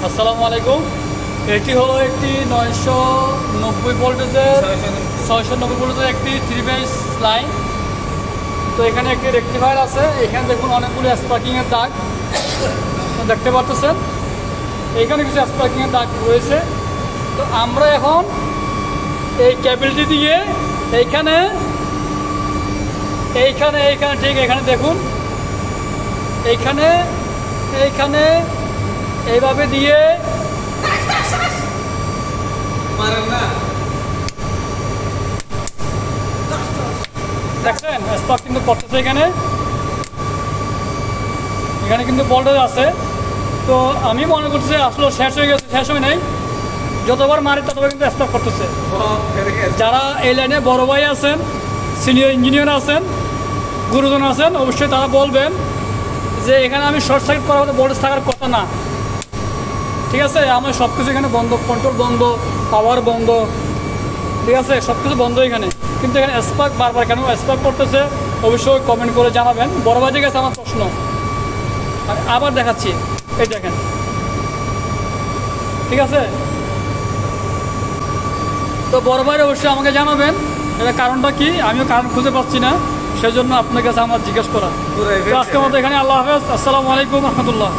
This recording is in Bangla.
আসসালামু আলাইকুম। এটি হলো একটি 990 ভোল্টেজের 690 ভোল্টেজের একটি 3 ফেজ লাইন। তো এখানে একটি রেকটিফায়ার আছে। এখানে দেখুন অনেকগুলো স্পার্কিংয়ের দাগ দেখতে পাচ্ছেন। এইখানে কিছু স্পার্কিংয়ের দাগ রয়েছে। তো আমরা এখন এই কেবলটি দিয়ে এইখানে ঠিক এখানে দেখুন, এইখানে এইভাবে দিয়ে দেখছেন স্পার্ক কিন্তু করতেছে। এখানে কিন্তু ভোল্টেজ আছে। তো আমি মনে করছি আসলে শেষ হয়ে গেছে, শেষ হয় নাই। যতবার মারি ততবার কিন্তু স্পার্ক করতেছে। যারা এই লাইনে বড় ভাই আছেন, সিনিয়র ইঞ্জিনিয়ার আছেন, গুরুজন আছেন, অবশ্যই তারা বলবেন যে এখানে আমি শর্ট সার্কিট করার মতো ভোল্টেজ থাকার কথা না। ঠিক আছে, আমার সব কিছু এখানে বন্ধ, কন্ট্রোল বন্ধ, পাওয়ার বন্ধ, ঠিক আছে, সব কিছু বন্ধ এখানে। কিন্তু এখানে স্পার্ক বারবার কেন স্পার্ক করতেছে অবশ্যই কমেন্ট করে জানাবেন। বড় ভাইদের কাছে আমার প্রশ্ন। আর আবার দেখাচ্ছি, এই দেখেন, ঠিক আছে। তো বড় ভাইরা অবশ্যই আমাকে জানাবেন এটা কারণটা কি। আমিও কারণ খুঁজে পাচ্ছি না, সেজন্য আপনার কাছে আমার জিজ্ঞেস করা। তো আজকের মতো এখানে, আল্লাহ হাফেজ, আসসালামু আলাইকুম রহমতুল্লাহ।